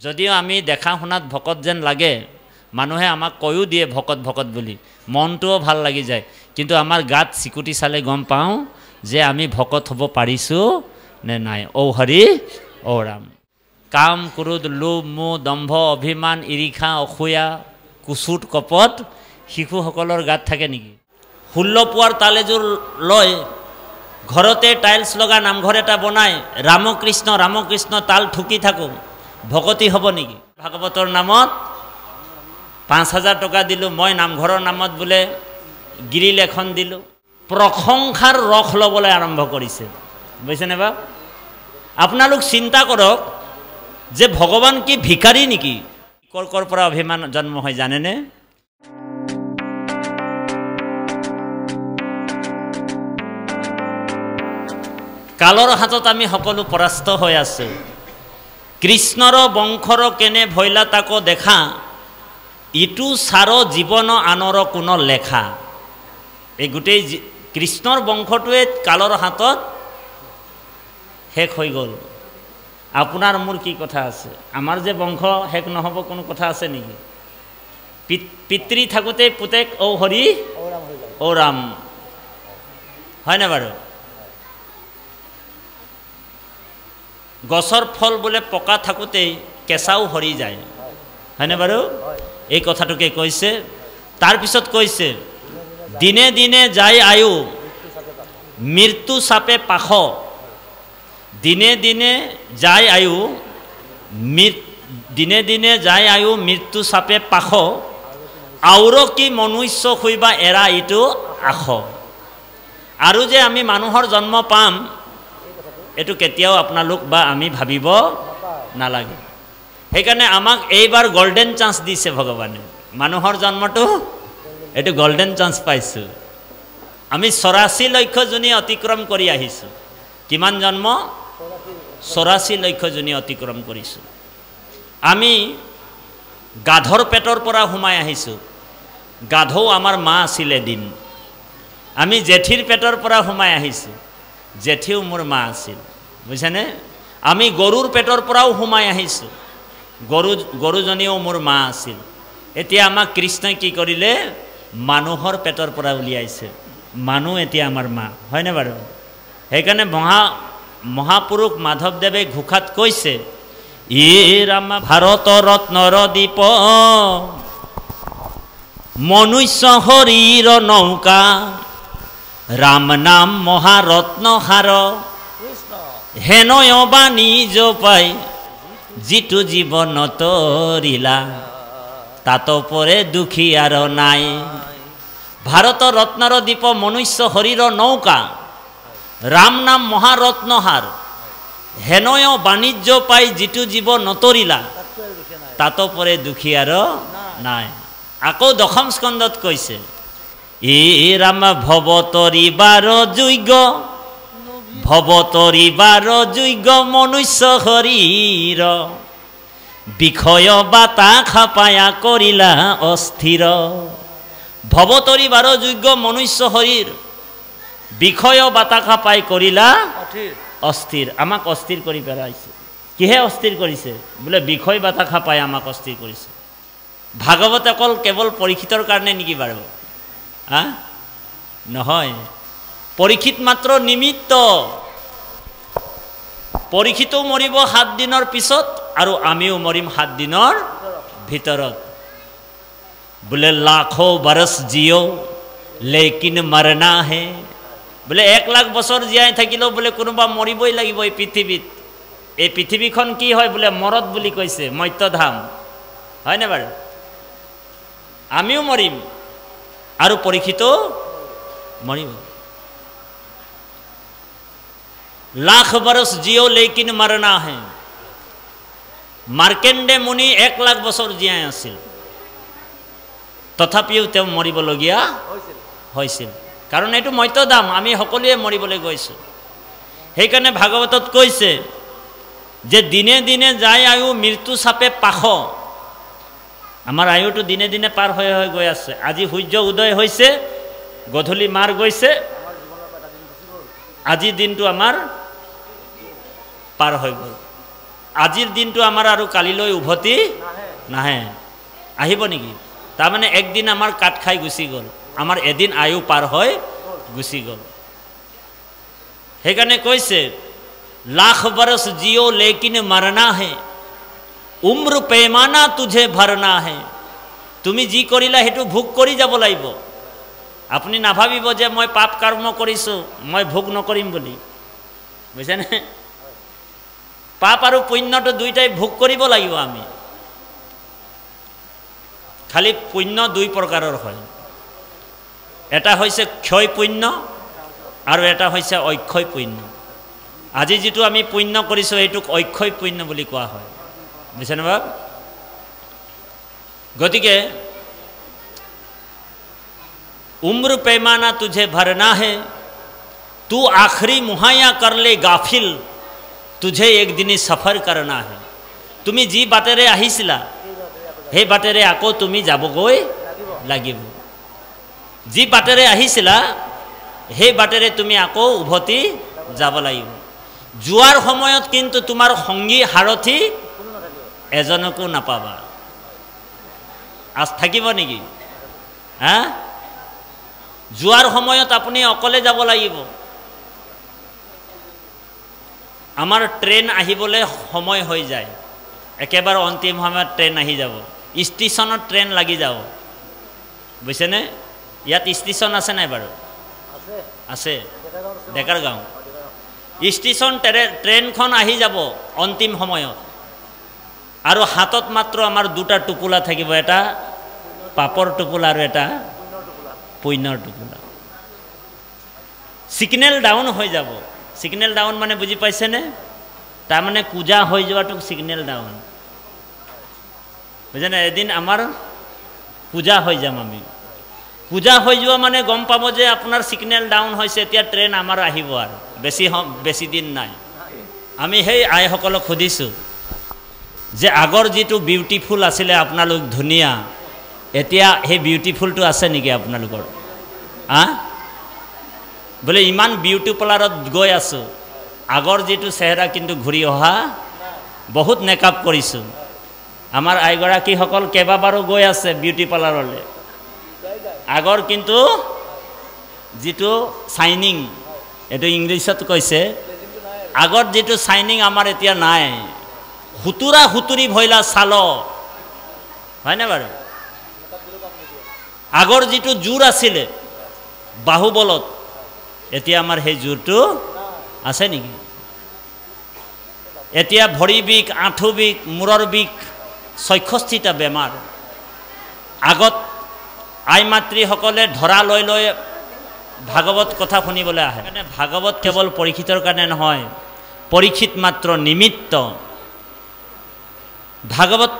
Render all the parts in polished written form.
যদিও আমি দেখা শুনাত ভকত যেন লাগে, মানুহে আমাক কৈও দিয়ে ভকত ভকত বুলি, মনটোও ভাল লাগি যায়, কিন্তু আমাৰ গাত চিকুটি চালে গম পাওঁ যে আমি ভকত হ'ব পাৰিছোঁ নে নাই। ঔ হৰি ঔ ৰাম। কাম ক্ৰোধ লোভ মোহ দম্ভ অভিমান ঈৰ্ষা অসূয়া কুচুট কপট শিশুসকলৰ গাত থাকে নেকি? 16 পোৱাৰ তাল এযোৰ লৈ ঘৰতে টাইলছ লগা নামঘৰ এটা বনাই ৰামকৃষ্ণ ৰামকৃষ্ণ তাল ঠুকি থাকোঁ, ভকতি হ'ব নেকি? ভাগৱতৰ নামত 5,000 টকা দিলোঁ, মই নামঘৰৰ নামত বোলে গ্ৰিল এখন দিলোঁ, প্ৰশংসাৰ ৰস ল'বলৈ আৰম্ভ কৰিছে। বুজিছেনে বা? আপোনালোক চিন্তা কৰক যে ভগৱান কি ভিকাৰী নেকি? কৰ পৰা অভিমান জন্ম হয় জানেনে? কালৰ হাতত আমি সকলো পৰাস্ত হৈ আছোঁ। কৃষ্ণৰ বংশৰ কেনে ভৈলা তাক দেখা, ইটো চাৰ জীৱন আনৰ কোন লেখা। এই গোটেই কৃষ্ণৰ বংশটোৱে কালৰ হাতত শেষ হৈ গ'ল। আপোনাৰ মোৰ কি কথা আছে? আমাৰ যে বংশ শেষ নহ'ব কোনো কথা আছে নেকি? পিতৃ থাকোঁতে পুতেক ঔ হৰি ঔ ৰাম, হয়নে বাৰু? গছৰ ফল বোলে পকা থাকোঁতেই কেঁচাও সৰি যায়, হয়নে বাৰু? এই কথাটোকে কৈছে। তাৰপিছত কৈছে দিনে দিনে যায় আয়ু মৃত্যু চাপে পাশ, দিনে দিনে যায় আয়ু দিনে দিনে যায় আয়ু মৃত্যু চাপে পাশ, আউৰ কি মনুষ্য শুইবা এৰা ইটো আশ। আৰু যে আমি মানুহৰ জন্ম পাম এইটো কেতিয়াও আপোনালোক বা আমি ভাবিব নালাগে। সেইকাৰণে আমাক এইবাৰ গল্ডেন চান্স দিছে ভগৱানে। মানুহৰ জন্মটো এইটো গল্ডেন চান্স পাইছোঁ। আমি 84 লক্ষ জনী অতিক্ৰম কৰি আহিছোঁ। কিমান জন্ম? 84 লক্ষ জনী অতিক্ৰম কৰিছোঁ। আমি গাধৰ পেটৰ পৰা সোমাই আহিছোঁ। গাধও আমাৰ মা আছিল এদিন। আমি জেঠীৰ পেটৰ পৰা সোমাই আহিছোঁ। জেঠীও মোৰ মা আছিল, বুজিছেনে? আমি গৰুৰ পেটৰ পৰাও সোমাই আহিছোঁ। গৰুজনীও মোৰ মা আছিল। এতিয়া আমাক কৃষ্ণই কি কৰিলে? মানুহৰ পেটৰ পৰা উলিয়াইছে। মানুহ এতিয়া আমাৰ মা, হয়নে বাৰু? সেইকাৰণে মহাপুৰুষ মাধৱদেৱে ঘোষাত কৈছে, ই ৰাম ভাৰত ৰত্নৰ দীপ মনুষ্য শৰীৰ নৌকা, ৰাম নাম মহাৰত্ন সাৰ, হেনয় বাণী জপাই যিটো জীৱন তৰিলা, তাত পৰে দুখী আৰু নাই। ভাৰত ৰত্নৰ দীপ মনুষ্য শৰীৰ নৌকা, ৰাম নাম মহাৰত্নহাৰ, হেনয় বাণিজ্য পাই যিটো জীৱ নতৰিলা, তাত পৰে দুখী আৰু নাই। আকৌ 10ম স্কন্ধত কৈছে, ই ৰাম ভৱতৰিবাৰ যোগ্য, ভৱতৰিবাৰ যোগ্য মনুষ্য শৰীৰ, বিষয় বাতা খাপায়া কৰিলা অস্থিৰ। ভৱতৰিবাৰ যোগ্য মনুষ্য শৰীৰ, বিষয় বাতাসা পাই কৰিলা অস্থিৰ। আমাক অস্থিৰ কৰি পেলাইছে। কিহে অস্থিৰ কৰিছে? বোলে বিষয় বাতাসা পাই আমাক অস্থিৰ কৰিছে। ভাগৱত অকল কেৱল পৰীক্ষিতৰ কাৰণে নেকি বাৰু? নহয়, পৰীক্ষিত মাত্ৰ নিমিত্ত। পৰীক্ষিতো মৰিব 7 দিনৰ পিছত আৰু আমিও মৰিম 7 দিনৰ ভিতৰত। বোলে লাখো বৰছ জিও লেকিন মৰনা হে। বোলে 1 লাখ বছৰ জীয়াই থাকিলেও বোলে কোনোবা মৰিবই লাগিব এই পৃথিৱীত। এই পৃথিৱীখন কি হয় বোলে? মৰত বুলি কৈছে, মৰ্ত্যধাম, হয়নে বাৰু? আমিও মৰিম আৰু পৰীক্ষিতো মৰিব। লাখ বৰছ জিও লেকিন মৰনা হে। মাৰ্কেণ্ডে মুনি 1 লাখ বছৰ জীয়াই আছিল, তথাপিও তেওঁ মৰিবলগীয়া হৈছিল। কাৰণ এইটো মৰ্ত্যধাম, আমি সকলোৱে মৰিবলৈ গৈছোঁ। সেইকাৰণে ভাগৱতত কৈছে যে দিনে দিনে যায় আয়ু মৃত্যু চাপে পাশ। আমাৰ আয়ুটো দিনে দিনে পাৰ হৈ হৈ গৈ আছে। আজি সূৰ্য উদয় হৈছে, গধূলি মাৰ গৈছে, আজিৰ দিনটো আমাৰ পাৰ হৈ গ'ল। আজিৰ দিনটো আমাৰ আৰু কালিলৈ উভতি নাহে আহিব নেকি তাৰমানে একদিন আমাৰ কাট খাই গুচি গ'ল আমাৰ এদিন আয়ু পাৰ হৈ গুচি গ'ল সেইকাৰণে কৈছে লাখ বৰস জিও লেকিন মৰনা হে উম্ৰ पैमाना तुझे भरना है তুমি যি কৰিলা হেতু ভোগ কৰি যাব লাগিব আপুনি নাভাবিব যে মই পাপ কৰ্ম কৰিছো মই ভোগ নকৰিম বুলি বুজিছেনে পাপ আৰু পুণ্যটো দুইটাই ভোগ কৰিব লাগিব আমি খালি পুণ্য দুই প্ৰকাৰৰ হয় এটা হৈছে ক্ষয় পুণ্য আৰু এটা হৈছে অক্ষয় পুণ্য আজি যেটো আমি পুণ্য কৰিছো এইটোক অক্ষয় পুণ্য বুলি কোৱা হয় বুজিছেনে বাব গতিকে उम्र पैमाना तुझे भरना है तू आखिरी मुहैया कर ले गाफिल तुझे एक दिन सफर करना है তুমি যি বাটেৰে আহিছিলা সেই বাটেৰে আকৌ তুমি যাবগৈ লাগিব যি বাটেৰে আহিছিলা সেই বাটেৰে তুমি আকৌ উভতি যাব লাগিব যোৱাৰ সময়ত কিন্তু তোমাৰ সংগী হাৰথি এজনকো নাপাবা আজ থাকিব নেকি হা যোৱাৰ সময়ত আপুনি অকলে যাব লাগিব আমাৰ ট্ৰেইন আহিবলৈ সময় হৈ যায় একেবাৰে অন্তিম সময়ত ট্ৰেইন আহি যাব ষ্টেচনত ট্ৰেইন লাগি যাব বুজিছেনে ইয়াত ষ্টেচন আছে নাই বাৰু আছে ডেকাৰ গাঁও ষ্টেচন ট্ৰেইনখন আহি যাব অন্তিম সময়ত আৰু হাতত মাত্ৰ আমাৰ দুটা টুকুলা থাকিব এটা পাপৰ টুকুলা আৰু এটা পুণ্যৰ টুকুলা সিগনেল ডাউন হৈ যাব সিগনেল ডাউন মানে বুজি পাইছেনে তাৰ মানে কুজা হৈ যোৱাটো সিগনেল ডাউন বুজিছেনে এদিন আমাৰ কুজা হৈ যাম আমি কুজা হৈ যোৱা মানে গম পাব যে আপোনাৰ সিগনেল ডাউন হৈছে এতিয়া ট্ৰেইন আমাৰ আহিব আৰু বেছি দিন নাই আমি সেই আইসকলক খুদিছো যে আগৰ যেটো বিউটিফুল আছিল আপোনালোক ধুনিয়া এতিয়া হে বিউটিফুলটো আছে নেকি আপোনালোকৰ বলে ইমান বিউটি পাৰ্লাৰত গৈ আছো আগৰ যেটো চেহাৰা কিন্তু ঘূৰি অহা বহুত মেকআপ কৰিছো আমাৰ আইগৰাকী সকল কেবাবাৰো গৈ আছে বিউটি পাৰ্লাৰলৈ আগৰ কিন্তু যেটো শাইনিং এটো ইংলিছত কৈছে আগৰ যেটো শাইনিং আমাৰ এতিয়া নাই হুতুৰা হুতুৰি ভইলা সালো হয় না বাৰু আগৰ যেটো জোৰ আছিল বাহুবলত এতিয়া আমাৰ সেই জোৰটো আছে নেকি এতিয়া ভৰি বিক আঁঠু বিক মূৰৰ বিক ৬৬টা বেমাৰ আগত আই মাতৃ সকলে ধৰা লৈ লৈ ভাগৱত কথা শুনিবলৈ আহে মানে ভাগৱত কেৱল পৰীক্ষিতৰ কাৰণে নহয় পৰীক্ষিত মাত্ৰ নিমিত্ত ভাগৱত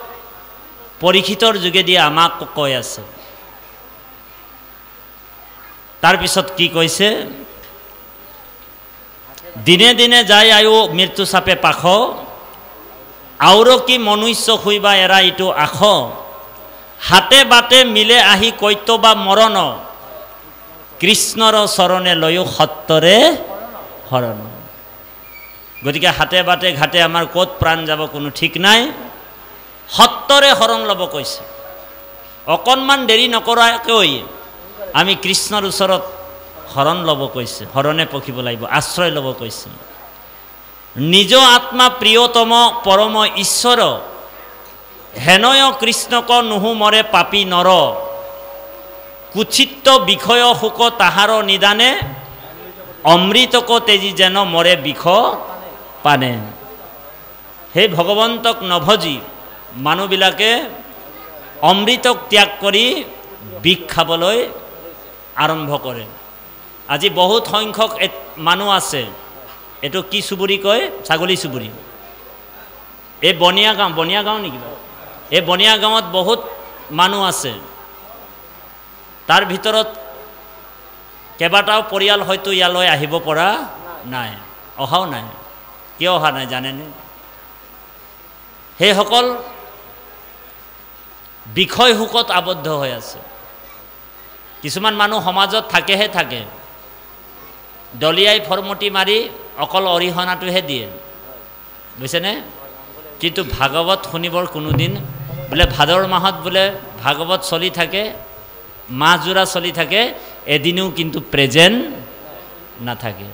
পৰীক্ষিতৰ যোগেদি আমাক কৈ আছে তাৰ পিছত কি কৈছে দিনে দিনে যায় আয়ু মৃত্যু চাপে পাখ আউৰ কি মনুষ্য হইবা এৰা ইটো আখ হাতে বাটে মিলে আহি কৈতবা মৰণ কৃষ্ণৰ চৰণে লয়ো সত্তৰে হৰণ গতিকে হাতে বাটে ঘাটে আমাৰ ক'ত প্ৰাণ যাব কোনো ঠিক নাই সত্তৰে হৰণ ল'ব কৈছে অকণমান দেৰি নকৰাকৈ আমি কৃষ্ণৰ ওচৰত হৰণ ল'ব কৈছে হৰণে পখিব লাগিব আশ্ৰয় ল'ব কৈছে নিজ আত্মা প্ৰিয়তম পৰম ঈশ্বৰ হেনয় কৃষ্ণক নুহু মৰে পাপী নৰ কুচিত্ত বিষয় শোক তাহাৰ নিদানে অমৃতক তেজি যেন মৰে বিষ পানে সেই ভগৱন্তক নভজি মানুহবিলাকে অমৃতক ত্যাগ কৰি বিষ খাবলৈ আৰম্ভ কৰে আজি বহুত সংখ্যক মানুহ আছে এটো কি চুবুৰী কয় ছাগলী চুবুৰী এই বনিয়া গাঁও নেকি এই বনিয়া গাঁৱত বহুত মানুহ আছে তাৰ ভিতৰত কেবাটাও পৰিয়াল হয়তো ইয়ালৈ আহিব পৰা নাই অহাও নাই কিয় অহা নাই জানেনে সেইসকল বিষয় হুকত আবদ্ধ হৈ আছে কিছুমান মানুহ সমাজত থাকেহে থাকে দলিয়াই ফৰমটি মাৰি অকল অৰিহণাটোহে দিয়ে বুজিছেনে কিন্তু ভাগৱত শুনিবৰ কোনোদিন বোলে ভাদৰ মাহত বোলে ভাগৱত চলি থাকে, মাহজোৰা চলি থাকে, এদিনো কিন্তু প্ৰেজেণ্ট নাথাকে।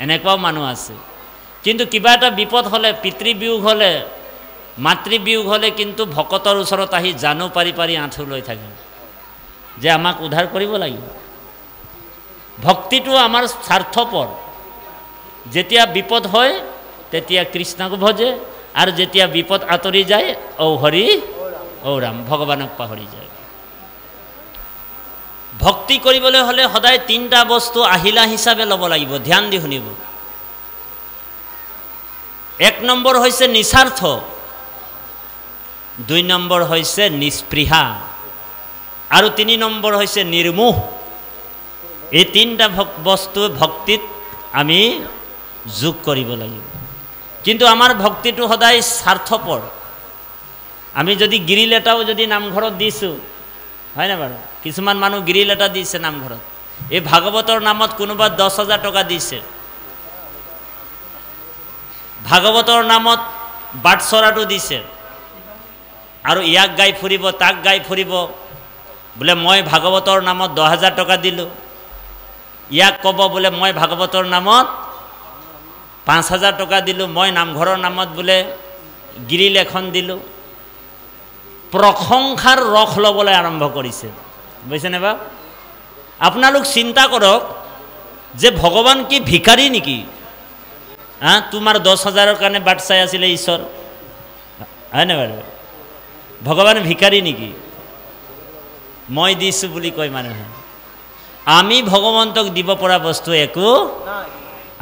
এনেকুৱাও মানুহ আছে। কিন্তু কিবা এটা বিপদ হ'লে, পিতৃবিয়োগ হ'লে, মাতৃবিয়োগ হ'লে কিন্তু ভকতৰ ওচৰত আহি জানো পাৰি পাৰি আঁঠু লৈ থাকে যে আমাক উদ্ধাৰ কৰিব লাগিব। ভক্তিটো আমাৰ স্বাৰ্থপৰ। যেতিয়া বিপদ হয় তেতিয়া কৃষ্ণক ভজে, আৰু যেতিয়া বিপদ আঁতৰি যায় ঔ হৰি ঔ ৰাম, ভগৱানক পাহৰি যায়। ভক্তি কৰিবলৈ হ'লে সদায় তিনিটা বস্তু আহিলা হিচাপে ল'ব লাগিব, ধ্যান দি শুনিব। এক নম্বৰ হৈছে নিস্বাৰ্থ, 2 নম্বৰ হৈছে নিস্পৃহা, আৰু 3 নম্বৰ হৈছে নিৰ্মোহ। এই তিনিটা বস্তু ভক্তিত আমি যোগ কৰিব লাগিব। কিন্তু আমাৰ ভক্তিটো সদায় স্বাৰ্থপৰ। আমি যদি গিৰিল এটাও যদি নামঘৰত দিছোঁ, হয়নে বাৰু? কিছুমান মানুহ গিৰিল এটা দিছে নামঘৰত, এই ভাগৱতৰ নামত কোনোবা 10,000 টকা দিছে, ভাগৱতৰ নামত বাটচৰাটো দিছে, আৰু ইয়াক গাই ফুৰিব, তাক গাই ফুৰিব, বোলে মই ভাগৱতৰ নামত 10,000 টকা দিলোঁ। ইয়াক ক'ব বোলে মই ভাগৱতৰ নামত 5,000 টকা দিলোঁ, মই নামঘৰৰ নামত বোলে গিৰিল এখন দিলোঁ। প্ৰশংসাৰ ৰস ল'বলৈ আৰম্ভ কৰিছে, বুজিছেনে বাৰু? আপোনালোক চিন্তা কৰক যে ভগৱান কি ভিকাৰী নেকি? তোমাৰ 10,000ৰ কাৰণে বাট চাই আছিলে ঈশ্বৰ, হয়নে বাৰু? ভগৱান ভিকাৰী নেকি? মই দিছোঁ বুলি কয় মানুহে। আমি ভগৱন্তক দিব পৰা বস্তু একো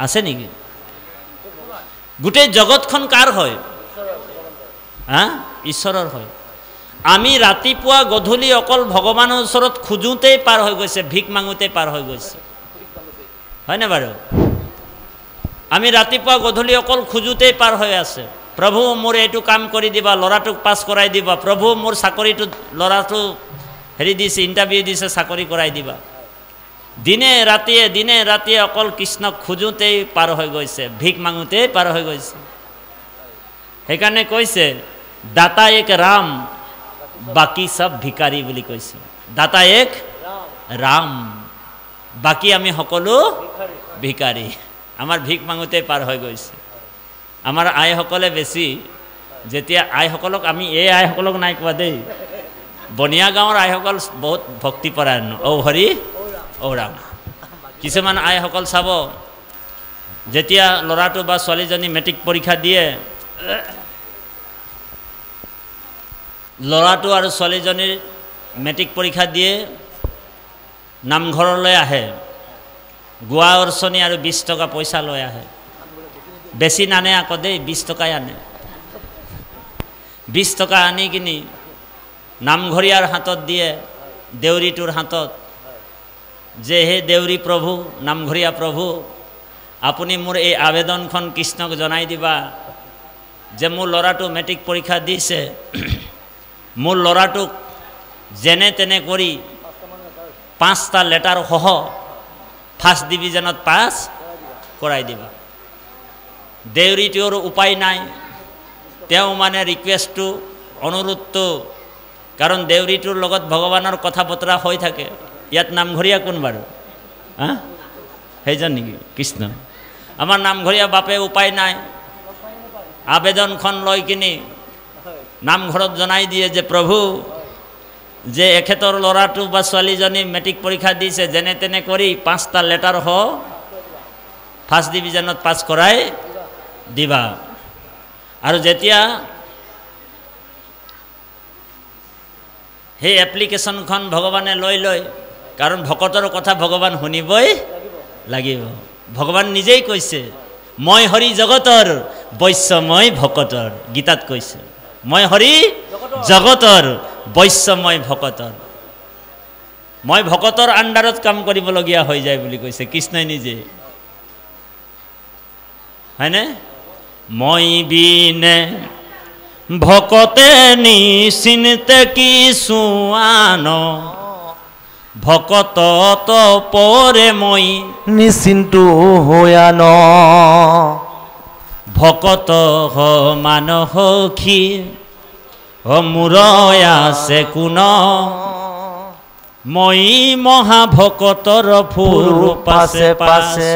আছে নেকি? গোটেই জগতখন কাৰ হয়? ঈশ্বৰৰ হয়। আমি ৰাতিপুৱা গধূলি অকল ভগৱানৰ ওচৰত খোজোতেই পাৰ হৈ গৈছে, ভিক মাঙোতেই পাৰ হৈ গৈছে, হয়নে বাৰু? আমি ৰাতিপুৱা গধূলি অকল খোজোতেই পাৰ হৈ আছে। প্ৰভু মোৰ এইটো কাম কৰি দিবা, ল'ৰাটোক পাছ কৰাই দিবা, প্ৰভু মোৰ চাকৰিটো, ল'ৰাটো হেৰি দিছে, ইণ্টাৰভিউ দিছে, চাকৰি কৰাই দিবা। দিনে ৰাতিয়ে অকল কৃষ্ণক খোজোতেই পাৰ হৈ গৈছে, ভিক মাঙোতেই পাৰ হৈ গৈছে। সেইকাৰণে কৈছে দাতা এক ৰাম, বাকী সব ভিকাৰী বুলি কৈছে। দাতা এক ৰাম, বাকী আমি সকলো ভিকাৰী। আমাৰ ভিক মাঙোতেই পাৰ হৈ গৈছে। আমাৰ আইসকলে বেছি, যেতিয়া আইসকলক আমি, এই আইসকলক নাই কোৱা দেই, বনিয়া গাঁৱৰ আইসকল বহুত ভক্তিপৰায়ণ, ঔ হৰি ঔ ৰাম। কিছুমান আইসকল চাব, যেতিয়া ল'ৰাটো বা ছোৱালীজনী মেট্ৰিক পৰীক্ষা দিয়ে, ল'ৰাটো আৰু ছোৱালীজনীৰ মেট্ৰিক পৰীক্ষা দিয়ে, নামঘৰলৈ আহে, গোৱা অৰ্চনী আৰু 20 টকা পইচা লৈ আহে। বেছি নানে আকৌ দেই, 20 টকাই আনে। 20 টকা আনি কিনি নামঘৰীয়াৰ হাতত দিয়ে, দেউৰীটোৰ হাতত, যে হে দেউৰী প্ৰভু, নামঘৰীয়া প্ৰভু, আপুনি মোৰ এই আবেদনখন কৃষ্ণক জনাই দিবা যে মোৰ ল'ৰাটো মেট্ৰিক পৰীক্ষা দিছে, মোৰ ল'ৰাটোক যেনে তেনে কৰি 5টা লেটাৰ সহ ফাৰ্ষ্ট ডিভিজনত পাছ কৰাই দিবা। দেউৰীটোৰ উপায় নাই, তেওঁ মানে ৰিকুৱেষ্টটো, অনুৰোধটো, কাৰণ দেউৰীটোৰ লগত ভগৱানৰ কথা বতৰা হৈ থাকে। ইয়াত নামঘৰীয়া কোন বাৰু? সেইজন নেকি কৃষ্ণ? আমাৰ নামঘৰীয়া বাপে উপায় নাই, আবেদনখন লৈ কিনি নামঘৰত জনাই দিয়ে যে প্ৰভু, যে এখেতৰ ল'ৰাটো বা ছোৱালীজনী মেট্ৰিক পৰীক্ষা দিছে, যেনে তেনে কৰি 5টা লেটাৰ সহ ফাৰ্ষ্ট ডিভিজনত পাছ কৰাই দিবা। আৰু যেতিয়া সেই এপ্লিকেশ্যনখন ভগৱানে লৈ লয়, কাৰণ ভকতৰ কথা ভগৱান শুনিবই লাগিব। ভগৱান নিজেই কৈছে, মই হৰি জগতৰ বৈশ্যময় ভকতৰ, গীতাত কৈছে, মই হৰি জগতৰ বৈশ্যময় ভকতৰ। মই ভকতৰ আণ্ডাৰত কাম কৰিবলগীয়া হৈ যায় বুলি কৈছে কৃষ্ণই নিজে, হয়নে? মই বিনে ভকতে নিচিন্তে কিছু আন, ভকত পৰে মই নিচিন্তু হয়ান। ভকত মানসখী মোৰ আছে কোন মই মহাভকতৰ ফুৰ পাছে পাছে।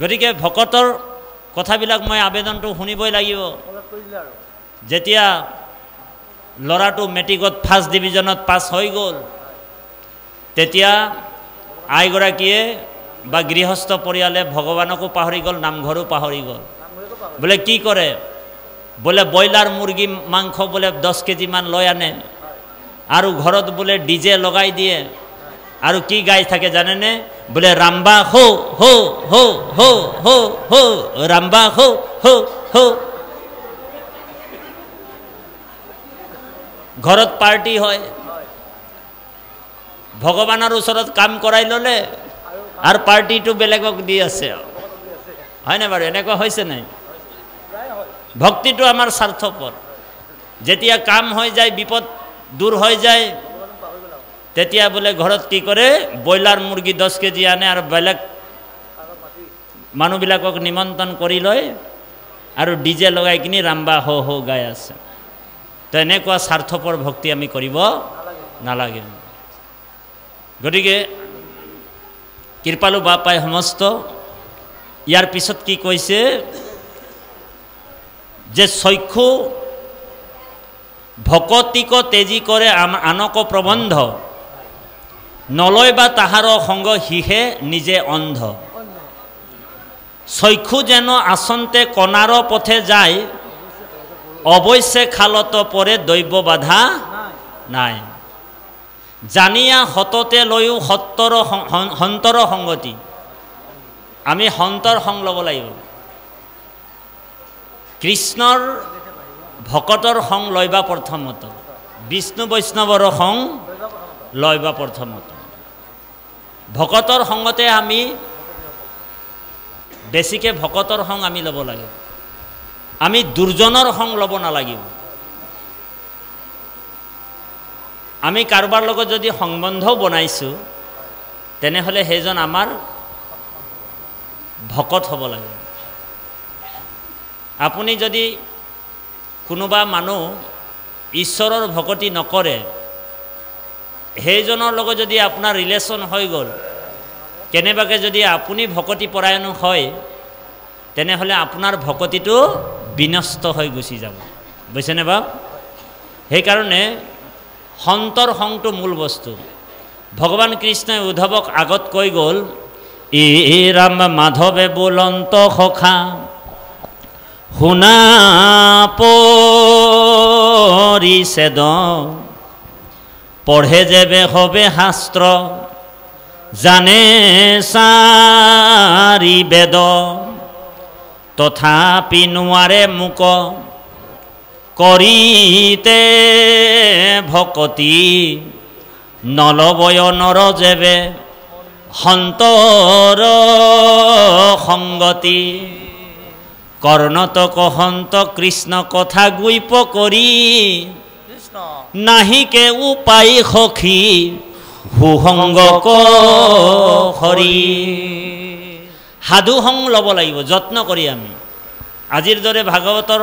গতিকে ভকতৰ কথাবিলাক মই আবেদনটো শুনিবই লাগিব। যেতিয়া ল'ৰাটো মেট্ৰিকত ফাৰ্ষ্ট ডিভিজনত পাছ হৈ গ'ল, তেতিয়া আইগৰাকীয়ে বা গৃহস্থ পৰিয়ালে ভগৱানকো পাহৰি গ'ল, নামঘৰো পাহৰি গ'ল। বোলে কি কৰে, বোলে ব্ৰইলাৰ মুৰ্গী মাংস বোলে 10 কেজিমান লৈ আনে আৰু ঘৰত বোলে ডিজে লগাই দিয়ে আৰু কি গাই থাকে জানেনে, বোলে ৰাম্বা হো হো হো হো হো হো ৰাম্বা হো হো হো। ঘৰত পাৰ্টি হয়, ভগৱানৰ ওচৰত কাম কৰাই ল'লে আৰু পাৰ্টিটো বেলেগক দি আছে, হয়নে বাৰু? এনেকুৱা হৈছে নাই? ভক্তিটো আমাৰ স্বাৰ্থপৰ। যেতিয়া কাম হৈ যায়, বিপদ দূৰ হৈ যায়, তেতিয়া বোলে ঘৰত কি কৰে, ব্ৰইলাৰ মুৰ্গী 10 কেজি আনে আৰু বেলেগ মানুহবিলাকক নিমন্ত্ৰণ কৰি লয় আৰু ডিজে লগাই কিনি ৰাম্বা হো হো গাই আছে। তো এনেকুৱা স্বাৰ্থপৰ ভক্তি আমি কৰিব নালাগে। গতিকে কৃপালু বাপাই সমস্ত ইয়াৰ পিছত কি কৈছে যে চক্ষু ভকতিক তেজি কৰে আনক প্ৰবন্ধ নলয় বা তাহাৰ সংগ হিহে নিজে অন্ধ। চক্ষু যেন আচন্তে কণাৰ পথে যায় অৱশ্যে খালত পৰে দৈৱ বাধা নাই। জানিয়া সততে লৈও সন্তৰ সংগতি। আমি সন্তৰ সং ল'ব লাগিব। কৃষ্ণৰ ভকতৰ সং লয়বা প্ৰথমত, বিষ্ণু বৈষ্ণৱৰ সং লয়বা প্ৰথমত। ভকতৰ সংগতে আমি বেছিকৈ ভকতৰ সং আমি ল'ব লাগে। আমি দুৰ্জনৰ সং ল'ব নালাগিব। আমি কাৰোবাৰ লগত যদি সংবন্ধও বনাইছোঁ তেনেহ'লে সেইজন আমাৰ ভকত হ'ব লাগে। আপুনি যদি কোনোবা মানুহ ঈশ্বৰৰ ভকতি নকৰে, সেইজনৰ লগত যদি আপোনাৰ ৰিলেশ্যন হৈ গ'ল, কেনেবাকৈ যদি আপুনি ভকতি পৰায়ণ হয়, তেনেহ'লে আপোনাৰ ভকতিটো বিনষ্ট হৈ গুচি যাব। বুজিছেনে বাৰু? সেইকাৰণে সন্তৰ সংটো মূল বস্তু। ভগৱান কৃষ্ণই উদ্ধৱক আগত কৈ গ'ল, ই ৰাম মাধৱে বোলন্ত সখা শুনা পৰিছেদ পঢ়ে যেবে হবে শাস্ত্ৰ জানে চাৰি বেদ তথাপি নোৱাৰে মোক কৰিতে ভকতি নলবয় নৰ যেবে সন্তৰ সংগতি। কৰ্ণতক সন্ত কৃষ্ণ কথা গুইপ কৰি নাহিকে উপায় সখী সুসংগ হৰি। সাধু সং ল'ব লাগিব যত্ন কৰি। আমি আজিৰ দৰে ভাগৱতৰ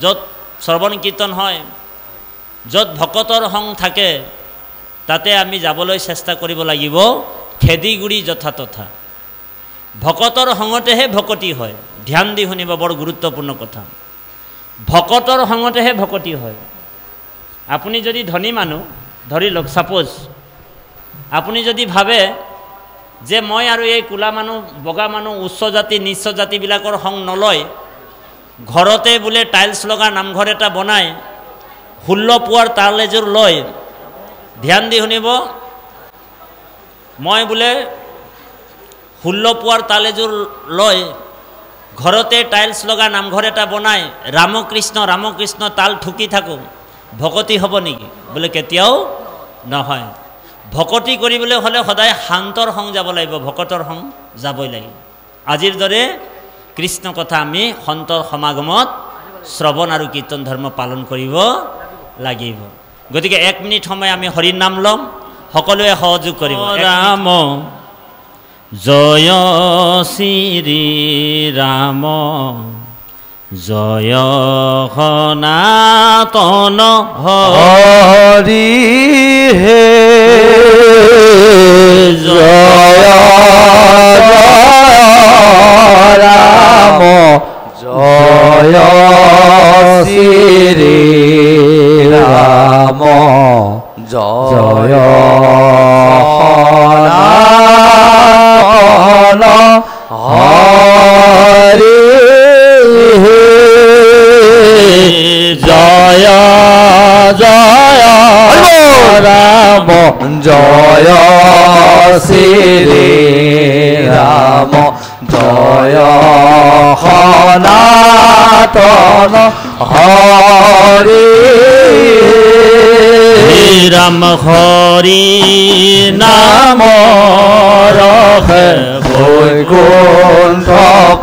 য'ত শ্ৰৱণ কীৰ্তন হয়, য'ত ভকতৰ সং থাকে, তাতে আমি যাবলৈ চেষ্টা কৰিব লাগিব, খেদি গুৰি যথা তথা। ভকতৰ সংগতেহে ভকতি হয়। ধ্যান দি শুনিব, বৰ গুৰুত্বপূৰ্ণ কথা। ভকতৰ সংগতেহে ভকতি হয়। আপুনি যদি ধনী মানুহ, ধৰি লওক ছাপ'জ আপুনি যদি ভাবে যে মই আৰু এই কোলা মানুহ, বগা মানুহ, উচ্চ জাতি নিচ্চ জাতিবিলাকৰ সং নলয়, ঘৰতে বোলে টাইলছ লগা নামঘৰ এটা বনাই 16 পোৱাৰ তাল এযোৰ লয়, ধ্যান দি শুনিব, মই বোলে 16 পোৱাৰ তাল এযোৰ লৈ ঘৰতে টাইলছ লগা নামঘৰ এটা বনাই ৰামকৃষ্ণ ৰামকৃষ্ণ তাল ঠুকি থাকোঁ, ভকতি হ'ব নেকি? বোলে কেতিয়াও নহয়। ভকতি কৰিবলৈ হ'লে সদায় শান্তৰ সং যাব লাগিব, ভকতৰ সং যাবই লাগিব। আজিৰ দৰে কৃষ্ণ কথা আমি সন্তৰ সমাগমত শ্ৰৱণ আৰু কীৰ্তন ধৰ্ম পালন কৰিব লাগিব। গতিকে 1 মিনিট সময় আমি হৰিৰ নাম ল'ম, সকলোৱে সহযোগ কৰিব। ৰাম জয় শ্রী রাম জয় সনাতন হরি হে জয় রাম জয় শ্রী রাম জয় সনাতন হরি হে জয় জয় রাম জয় শ্রী রাম জয় সনাতন হরি রাম হরি নাম রহে বৈকুণ্ঠ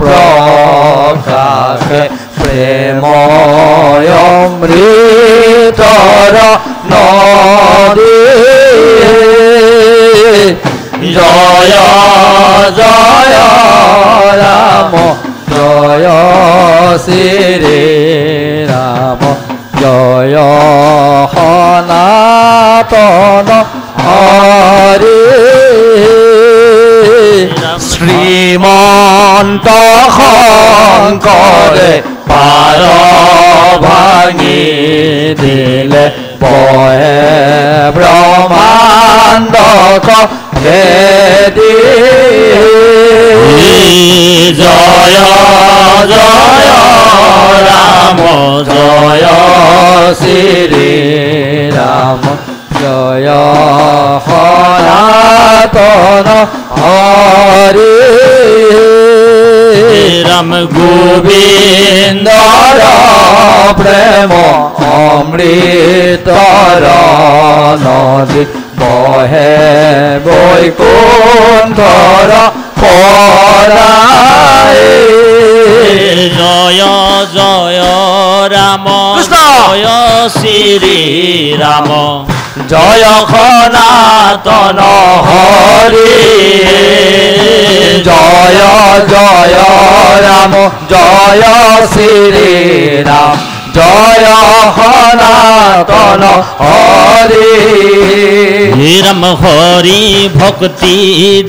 প্রকাশে প্রেময় অমৃতর নদী জয় জয় রাম জয় শ্রী রাম জয় সনাতন হরি শ্রীমন্ত শংকৰে পাৰ ভাঙি দিলে বহে ব্ৰহ্মাণ্ডক ভেদি জয় জয় ৰাম জয় শ্ৰী ৰাম জয় সনাতন হৰি ৰাম গোবিন্দৰ প্ৰেম অমৃতৰ নদী বহে বৈকুণ্ঠৰ পৰাই জয় জয় ৰাম জয় শ্ৰী ৰাম জয় সনাতন হৰি জয় জয় ৰাম জয় শ্ৰী ৰাম জয় সনাতন হৰি ৰাম হৰি ভক্তি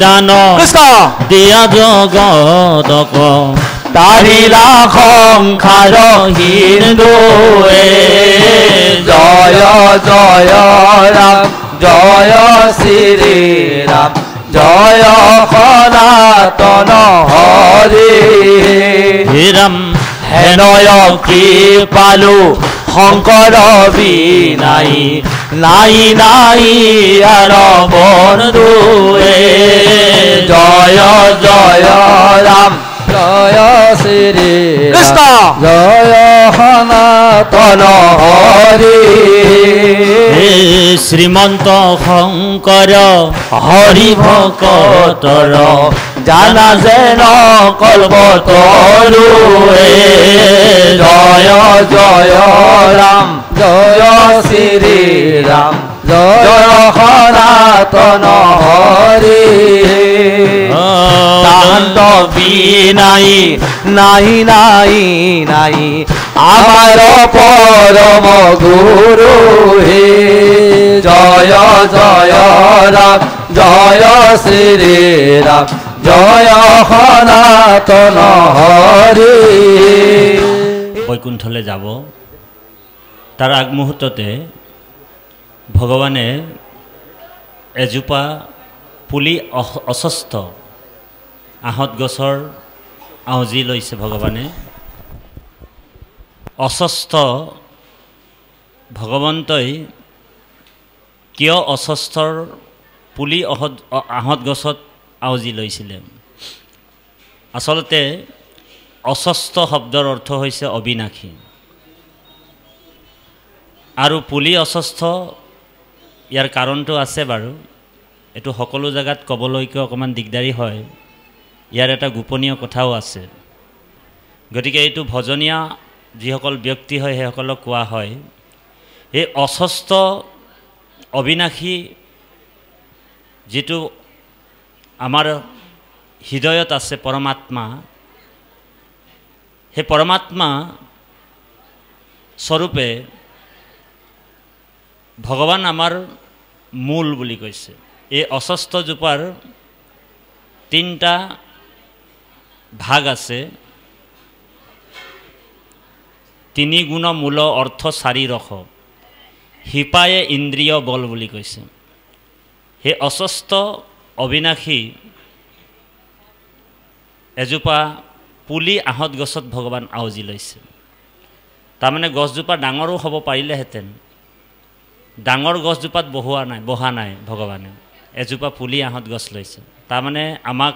দান দিয়া জগতক তাৰিলা সংসাৰ হিন্দুৱে জয় জয় ৰাম জয় শ্ৰী ৰাম জয় সনাতন হৰি ৰাম হেনয় কৃপালু শংকৰ বিনাই নাই নাই আৰ বন্ধুৱে জয় জয় ৰাম জয় শ্ৰী কৃষ্ণ জয় সনাতন হৰি শ্ৰীমন্ত শংকৰ হৰি ভকতৰ জানা যেন কল্পতৰুৱে জয় জয় ৰাম জয় শ্ৰী ৰাম জয় সনাতন হৰি তান্ত বিনাই নাই নাই নাই আমাৰ পৰম গুৰু হে জয় জয় ৰাম জয় শ্ৰী ৰাম জয় সনাতন হৰি বৈকুণ্ঠলৈ যাব তাৰ আগমুহূৰ্ততে ভগৱানে এজোপা পুলি অস্বস্থ আহঁত গছৰ আউজি লৈছে ভগৱানে অস্বস্থ ভগৱন্তই কিয় অস্বস্থৰ পুলি আহঁত গছত আউজি লৈছিলে আচলতে অস্বস্থ শব্দৰ অৰ্থ হৈছে অবিনাশী আৰু পুলি অস্বস্থ ইয়াৰ কাৰণটো আছে বাৰু এইটো সকলো জায়গাত ক'বলৈকে অকমান দিগদাৰী হয় ইয়াৰ এটা গোপনীয় কথাও আছে গতিকে এইটো ভজনীয়া যিসকল ব্যক্তি হয় সেইসকলক কোৱা হয় এই অস্বস্থ অবিনাশী যিটো আমাৰ হৃদয়ত আছে পৰমাত্মা, সেই পৰমাত্মা স্বৰূপে ভগৱান আমাৰ মূল বুলি কৈছে। এই অস্বস্থজোপাৰ 3টা ভাগ আছে। 3 গুণ মূল অৰ্থ 4 ৰস, শিপায়ে ইন্দ্ৰিয় বল বুলি কৈছে। সেই অস্বস্থ অবিনাশী এজোপা পুলি আহঁত গছত ভগৱান আউজি লৈছে। তাৰমানে গছজোপা ডাঙৰো হ'ব পাৰিলেহেঁতেন, ডাঙৰ গছজোপাত বহা নাই ভগৱানে, এজোপা পুলি আহঁত গছ লৈছে। তাৰমানে আমাক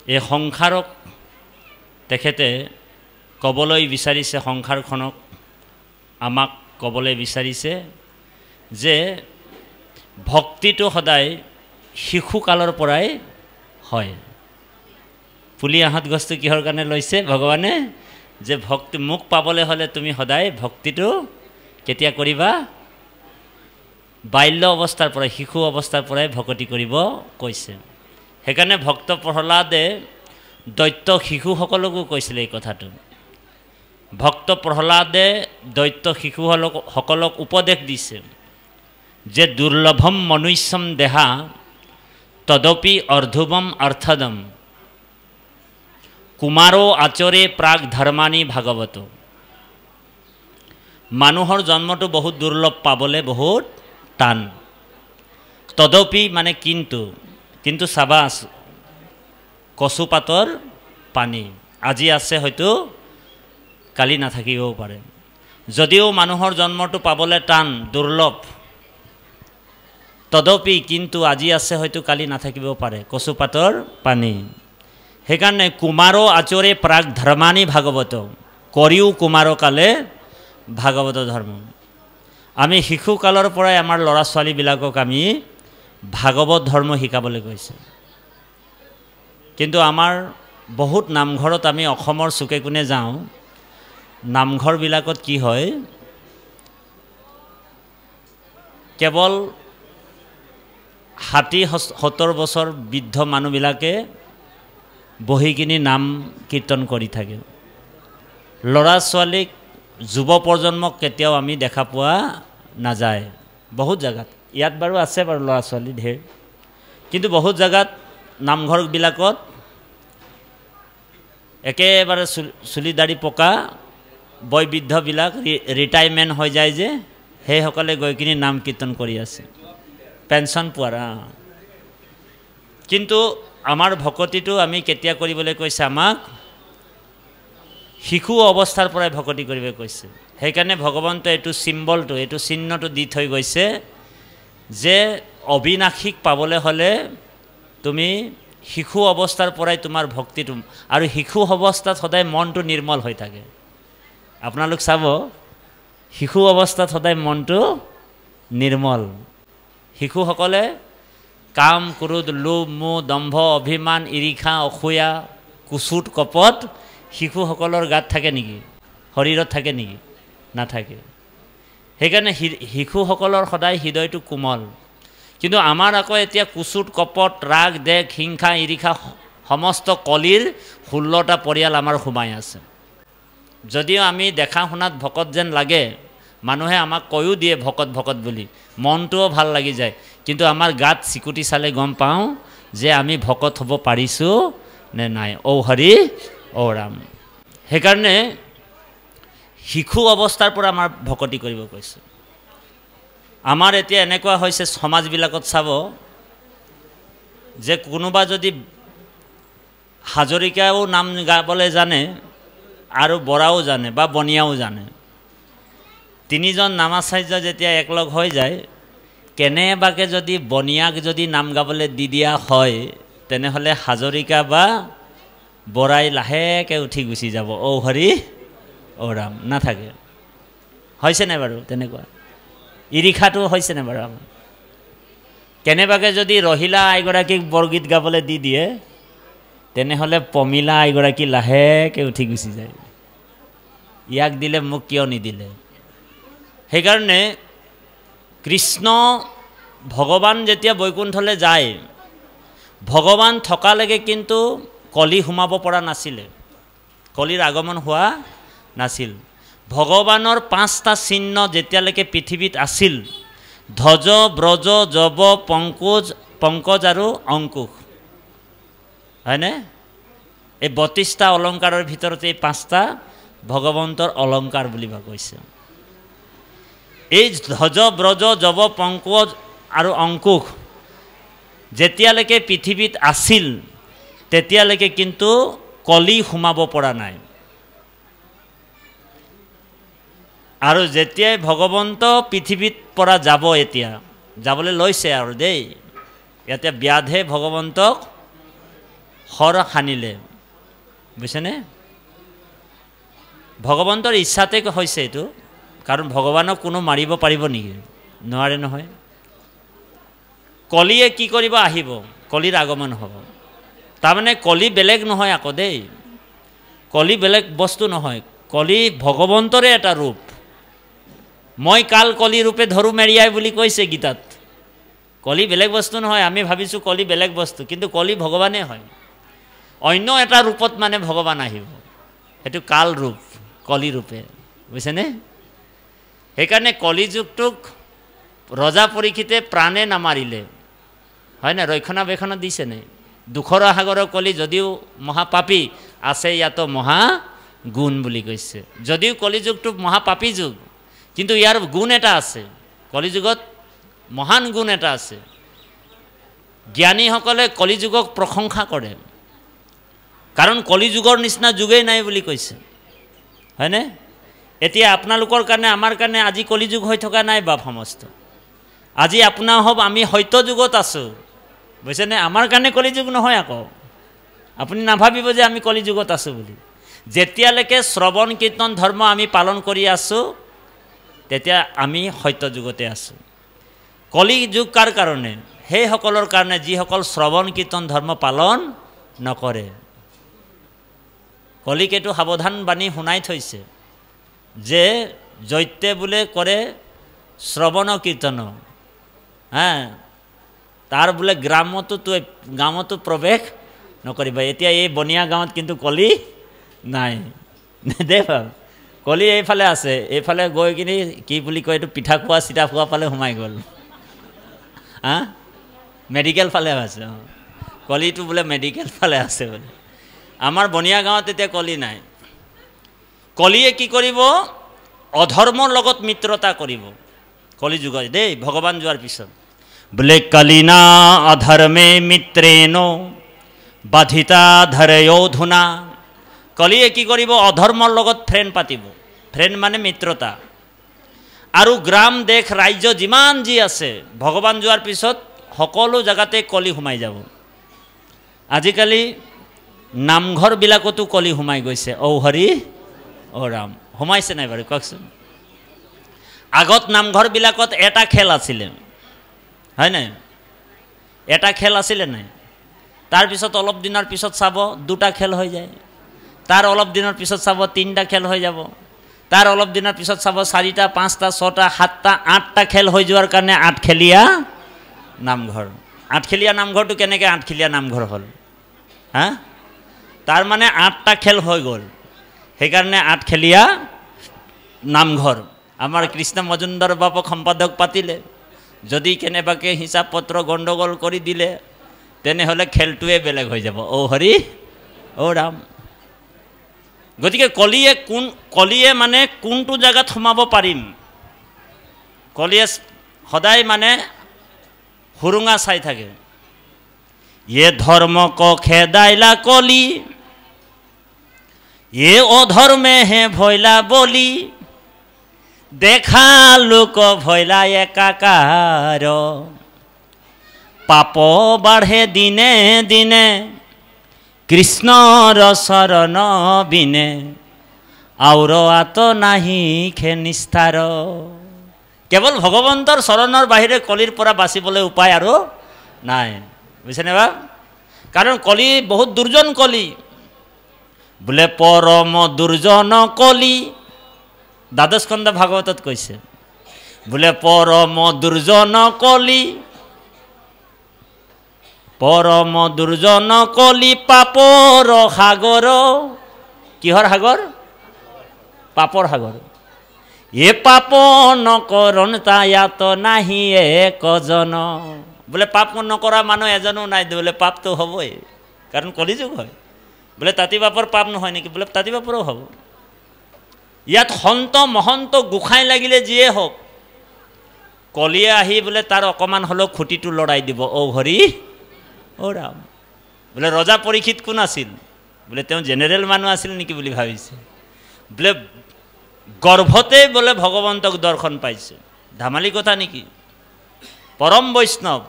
এই সংসাৰক তেখেতে ক'বলৈ বিচাৰিছে, সংসাৰখনক আমাক ক'বলৈ বিচাৰিছে যে ভক্তিটো সদায় শিশুকালৰ পৰাই হয়। পুলি আহঁত গছটো কিহৰ কাৰণে লৈছে ভগৱানে? যে ভক্তি মোক পাবলৈ হ'লে তুমি সদায় ভক্তিটো কেতিয়া কৰিবা? বাল্য অৱস্থাৰ পৰাই, শিশু অৱস্থাৰ পৰাই ভকতি কৰিব কৈছে। সেইকাৰণে ভক্ত প্ৰহ্লাদে দৈত্য শিশুসকলকো কৈছিলে এই কথাটো। ভক্ত প্ৰহ্লাদে দৈত্য শিশুসকলক উপদেশ দিছে যে দুৰ্লভম মনুষ্যম দেহা তদপি অৰ্ধুবম অৰ্থদম কুমাৰো আচৰে প্ৰাগ ধৰ্মানী ভাগৱত। মানুহৰ জন্মটো বহুত দুৰ্লভ, পাবলৈ বহুত টান। তদপি মানে কিন্তু চাবা, কচুপাতৰ পানী আজি আছে হয়তো কালি নাথাকিবও পাৰে। যদিও মানুহৰ জন্মটো পাবলৈ টান, দুৰ্লভ, তদপি কিন্তু আজি আছে হয়তো কালি নাথাকিবও পাৰে, কচুপাতৰ পানী। সেইকাৰণে কুমাৰো আচৰে প্ৰাগ ধৰ্মানী ভাগৱত, কৰিও কুমাৰ কালে ভাগৱত ধৰ্ম। আমি শিশুকালৰ পৰাই আমাৰ ল'ৰা ছোৱালীবিলাকক আমি ভাগৱত ধৰ্ম শিকাবলৈ কৈছে। কিন্তু আমাৰ বহুত নামঘৰত আমি অসমৰ চুকে কোণে যাওঁ, নামঘৰবিলাকত কি হয়, কেৱল 60-70 বছৰ বৃদ্ধ মানুহবিলাকে বহি কিনি নাম কীৰ্তন কৰি থাকে। ল'ৰা ছোৱালীক, যুৱ প্ৰজন্মক কেতিয়াও আমি দেখা পোৱা নাযায়। বহুত জেগাত, ইয়াত বাৰু আছে বাৰু ল'ৰা ছোৱালী ঢেৰ, কিন্তু বহুত জেগাত নামঘৰবিলাকত একেবাৰে চুলি দাড়ি পকা বয়বৃদ্ধবিলাক ৰিটায়াৰমেণ্ট হৈ যায় যে, সেইসকলে গৈ কিনি নাম কীৰ্তন কৰি আছে, পেঞ্চন পোৱাৰ। কিন্তু আমাৰ ভকতিটো আমি কেতিয়া কৰিবলৈ কৈছে? আমাক শিশু অৱস্থাৰ পৰাই ভকতি কৰিব কৈছে। সেইকাৰণে ভগৱন্তই এইটো চিম্বলটো, এইটো চিহ্নটো দি থৈ গৈছে যে অবিনাশীক পাবলৈ হ'লে তুমি শিশু অৱস্থাৰ পৰাই তোমাৰ ভক্তিটো, আৰু শিশু অৱস্থাত সদায় মনটো নিৰ্মল হৈ থাকে। আপোনালোক চাব, শিশু অৱস্থাত সদায় মনটো নিৰ্মল। শিশুসকলে কাম, ক্ৰোধ, লোভ, মোহ, দম্ভ, অভিমান, ঈৰ্ষা, অসূয়া, কুচুট, কপট শিশুসকলৰ গাত থাকে নেকি? শৰীৰত থাকে নেকি? নাথাকে। সেইকাৰণে শিশুসকলৰ সদায় হৃদয়টো কোমল। কিন্তু আমাৰ আকৌ এতিয়া কুচুট, কপট, ৰাগ, দেশ, হিংসা, ঈৰ্ষা সমস্ত কলিৰ 16টা পৰিয়াল আমাৰ সোমাই আছে। যদিও আমি দেখা শুনাত ভকত যেন লাগে, মানুহে আমাক কৈও দিয়ে ভকত ভকত বুলি, মনটোও ভাল লাগি যায়, কিন্তু আমাৰ গাত চিকুটি চালে গম পাওঁ যে আমি ভকত হ'ব পাৰিছোঁ নে নাই। ঔ হৰি ঔ ৰাম। সেইকাৰণে শিশু অৱস্থাৰ পৰা আমাৰ ভকতি কৰিব কৈছে। আমাৰ এতিয়া এনেকুৱা হৈছে সমাজবিলাকত চাব যে কোনোবা যদি হাজৰিকাও নাম গাবলৈ জানে আৰু বৰাও জানে বা বনিয়াও জানে, 3জন নামাচাৰ্য যেতিয়া একলগ হৈ যায়, কেনেবাকে যদি বনিয়াক যদি নাম গাবলৈ দি দিয়া হয়, তেনেহ'লে হাজৰিকা বা বৰাই লাহেকৈ উঠি গুচি যাব, ঔ হৰি ঔ ৰাম, নাথাকে। হৈছেনে বাৰু তেনেকুৱা? ঈৰ্ষাটো হৈছেনে বাৰু আমাৰ? কেনেবাকে যদি ৰহিলা আইগৰাকীক বৰগীত গাবলৈ দি দিয়ে, তেনেহ'লে পমিলা আইগৰাকী লাহেকৈ উঠি গুচি যায়, ইয়াক দিলে মোক কিয় নিদিলে। সেইকাৰণে কৃষ্ণ ভগৱান যেতিয়া বৈকুণ্ঠলৈ যায়, ভগৱান থকালৈকে কিন্তু কলি সোমাব পৰা নাছিলে, কলিৰ আগমন হোৱা নাছিল। ভগৱানৰ 5টা চিহ্ন যেতিয়ালৈকে পৃথিৱীত আছিল, ধ্বজ, ব্ৰজ, যৱ, পংকজ আৰু অংকুশ, হয়নে? এই 32টা অলংকাৰৰ ভিতৰত এই 5টা ভগৱন্তৰ অলংকাৰ বুলি কৈছে। এই ধ্বজ, ব্ৰজ, যৱ, পংকজ আৰু অংকুশ যেতিয়ালৈকে পৃথিৱীত আছিল তেতিয়ালৈকে কিন্তু কলি সোমাব পৰা নাই। আৰু যেতিয়াই ভগৱন্ত পৃথিৱীত পৰা যাব, এতিয়া যাবলৈ লৈছে আৰু দেই, ইয়াতে ব্যাধে ভগৱন্তক শৰ সানিলে, বুজিছেনে? ভগৱন্তৰ ইচ্ছাতে হৈছে এইটো, কাৰণ ভগৱানক কোনো মাৰিব পাৰিব নেকি? নোৱাৰে নহয়। কলিয়ে কি কৰিব? আহিব, কলিৰ আগমন হ'ব। তাৰমানে কলি বেলেগ নহয় আকৌ দেই, কলি বেলেগ বস্তু নহয়, কলি ভগৱন্তৰে এটা ৰূপ। মই কাল কলি ৰূপে ধৰো মেৰিয়াই বুলি কৈছে গীতাত। কলি বেলেগ বস্তু নহয়, আমি ভাবিছোঁ কলি বেলেগ বস্তু, কিন্তু কলি ভগৱানেই হয়। অন্য এটা ৰূপত মানে ভগৱান আহিব, সেইটো কাল ৰূপ, কলি ৰূপে, বুজিছেনে? সেইকাৰণে কলিযুগটোক ৰজা পৰীক্ষিতে প্ৰাণে নামাৰিলে, হয় না? ৰক্ষণাবেক্ষণ দিছেনে? দুখৰ সাগৰৰ কলি যদিও মহাপাপী আছে, ইয়াতো মহাগুণ বুলি কৈছে। যদিও কলিযুগটো মহাপাপী যুগ, কিন্তু ইয়াৰ গুণ এটা আছে, কলিযুগত মহান গুণ এটা আছে। জ্ঞানীসকলে কলিযুগক প্ৰশংসা কৰে, কাৰণ কলিযুগৰ নিচিনা যুগেই নাই বুলি কৈছে, হয়নে? এতিয়া আপোনালোকৰ কাৰণে, আমাৰ কাৰণে আজি কলিযুগ হৈ থকা নাই বাপ সমস্ত। আজি আপোনাৰ হওক, আমি সত্য যুগত আছোঁ, বুজিছেনে? আমাৰ কাৰণে কলিযুগ নহয় আকৌ। আপুনি নাভাবিব যে আমি কলিযুগত আছোঁ বুলি। যেতিয়ালৈকে শ্ৰৱণ কীৰ্তন ধৰ্ম আমি পালন কৰি আছোঁ, তেতিয়া আমি সত্য যুগতে আছোঁ। কলি যুগ কাৰ কাৰণে? সেইসকলৰ কাৰণে যিসকল শ্ৰৱণ কীৰ্তন ধৰ্ম পালন নকৰে। কলিক এইটো সাৱধান বাণী শুনাই থৈছে যে জৈত্যে বোলে কৰে শ্ৰৱণ কীৰ্তন, তাৰ বোলে গাঁৱতো প্ৰৱেশ নকৰিবা। এতিয়া এই বনিয়া গাঁৱত কিন্তু কলি নাই দে, কলি এইফালে আছে, এইফালে গৈ কিনি কি বুলি কয় এইটো, পিঠা খোৱা চিঠা খোৱা ফালে সোমাই গ'ল, মেডিকেল ফালে আছে। কলিটো বোলে মেডিকেল ফালে আছে বোলে। আমাৰ বনিয়া গাঁৱত এতিয়া কলি নাই। কলিয়ে কি কৰিব? অধৰ্মৰ লগত মিত্ৰতা কৰিব কলিযুগত দেই, ভগৱান যোৱাৰ পিছত। বোলে কলিনা অধৰ্মে মিত্ৰেণ বাধিতা ধৰেয়োধুনা। কলিয়ে কি কৰিব? অধৰ্মৰ লগত ফ্ৰেণ্ড পাতিব। ফ্ৰেণ্ড মানে মিত্ৰতা। আৰু গ্ৰাম, দেশ, ৰাজ্য যিমান যি আছে, ভগৱান যোৱাৰ পিছত সকলো জেগাতে কলি সোমাই যাব। আজিকালি নামঘৰবিলাকতো কলি সোমাই গৈছে। ঔ হৰি ঔ ৰাম, সোমাইছে নাই বাৰু কওকচোন? আগত নামঘৰবিলাকত এটা খেল আছিলে, হয় নাই? এটা খেল আছিলে নাই? তাৰপিছত অলপ দিনৰ পিছত চাব 2টা খেল হৈ যায়, তাৰ অলপ দিনৰ পিছত চাব 3টা খেল হৈ যাব, তাৰ অলপ দিনৰ পিছত চাব 4টা, 5টা, 6টা, 7টা, 8টা খেল হৈ যোৱাৰ কাৰণে 8খেলীয়া নামঘৰ। 8খেলীয়া নামঘৰটো কেনেকৈ 8খেলীয়া নামঘৰ হ'ল? তাৰমানে 8টা খেল হৈ গ'ল, সেইকাৰণে 8খেলীয়া নামঘৰ। আমাৰ কৃষ্ণ মজুমদাৰ বাপক সম্পাদক পাতিলে, যদি কেনেবাকৈ হিচাপ পত্ৰ গণ্ডগোল কৰি দিলে তেনেহ'লে খেলটোৱে বেলেগ হৈ যাব। ঔ হৰি ঔ ৰাম। গতিকে কলিয়ে মানে কোনটো জেগাত সোমাব পাৰিম, কলিয়ে সদায় মানে সুৰুঙা চাই থাকে। ये धर्म को खेदाइला कली, ये अधर्मे है भैला बोली, देखा लोक भैला एकाकार, पाप बढ़े दिने दिने कृष्णर शरण बिने, और आत नाही खे निस्तार। केवल भगवंतर शरणर बाहिरे कलिर পৰা বাচিবলৈ উপায় আৰু নাই, বুঝছেনে বা? কাৰণ কলি বহুত দুৰ্জন কলি, বোলে পৰম দুৰ্জন কলি। দ্বাদশ স্কন্ধ ভাগৱতত কৈছে, বোলে পৰম দুৰ্জন কলি, পৰম দুৰ্জন কলি পাপৰ সাগৰ। কিহৰ সাগৰ? পাপৰ সাগৰ। এ পাপ নকৰণ তায়াত নাহি একজন। বোলে পাপ নকৰা মানুহ এজনো নাই, বোলে পাপটো হ'বই, কাৰণ কলিযুগ হয়। বোলে তাঁতী বাপৰ পাপ নহয় নেকি? বোলে তাঁতী বাপৰো হ'ব। ইয়াত সন্ত মহন্ত গোসাঁই লাগিলে যিয়ে হওক, কলিয়ে আহি বোলে তাৰ অকণমান হ'লেও খুঁটিটো লৰাই দিব। অ হৰি অ ৰাম। বোলে ৰজা পৰীক্ষিত কোন আছিল? বোলে তেওঁ জেনেৰেল মানুহ আছিল নেকি বুলি ভাবিছে। বোলে গৰ্ভতে বোলে ভগৱন্তক দৰ্শন পাইছে। ধেমালি কথা নেকি? পৰম বৈষ্ণৱ